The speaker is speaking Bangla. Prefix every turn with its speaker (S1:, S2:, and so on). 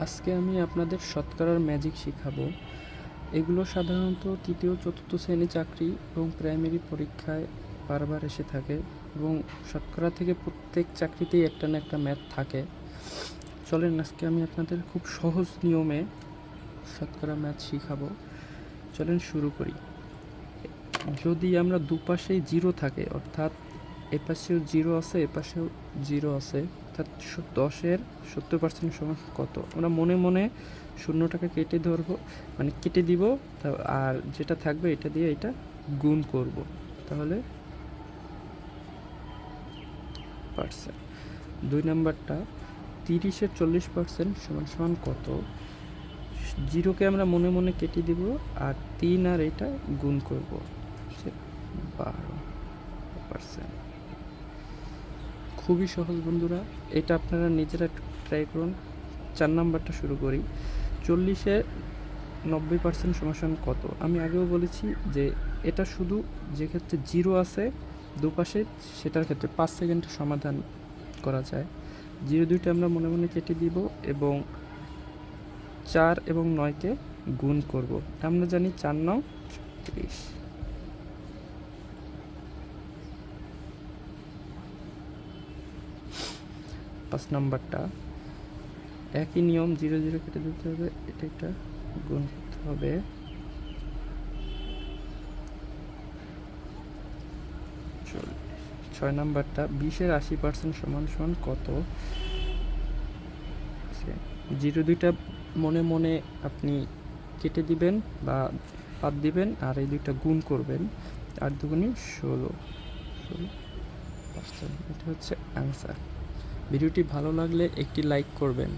S1: আজকে আমি আপনাদের শতকরার ম্যাজিক শিখাবো। এগুলো সাধারণত তৃতীয় চতুর্থ শ্রেণী চাকরি এবং প্রাইমারি পরীক্ষায় বারবার এসে থাকে এবং শতকরা থেকে প্রত্যেক চাকরিতেই একটা না একটা ম্যাথ থাকে। চলেন আজকে আমি আপনাদের খুব সহজ নিয়মে শতকরা ম্যাথ শিখাবো। চলেন শুরু করি। যদি আমরা দুপাশেই জিরো থাকে, অর্থাৎ এপাশেও জিরো আছে এপাশেও জিরো আছে, অর্থাৎ 10-এর 70% সমান কত? আমরা মনে মনে শূন্যটাকে কেটে ধরবো, মানে কেটে দিব, আর যেটা থাকবে এটা দিয়ে এটা গুণ করব, তাহলে পার্সেন্ট। 2 নাম্বারটা 30-এর 40% সমান সমান কত? জিরোকে আমরা মনে মনে কেটে দিব আর 3 আর এটা গুণ করব, 12%। খুবই সহজ বন্ধুরা, এটা আপনারা নিজেরা ট্রাই করুন। 4 নাম্বারটা শুরু করি। 40-এ 90% সমান কত? আমি আগেও বলেছি যে এটা শুধু যে ক্ষেত্রে জিরো আছে দুপাশে সেটার ক্ষেত্রে 5 সেকেন্ডে সমাধান করা যায়। জিরো দুইটা আমরা মনে মনে কেটে দিব এবং 4 এবং 9কে গুণ করব। আমরা জানি 4 9 30। 5 নাম্বারটা একই নিয়ম, 0 0 কেটে দিতে হবে, এটা একটা গুণ করতে হবে। 6 নাম্বারটা 20-এর 80% সমান সমান কত? 0 দুইটা মনে মনে আপনি কেটে দিবেন বা বাদ দিবেন আর এই দুইটা গুণ করবেন, 8 দুগুণে 16%। এটা হচ্ছে অ্যান্সার। ভিডিওটি ভালো লাগলে একটি লাইক করবেন।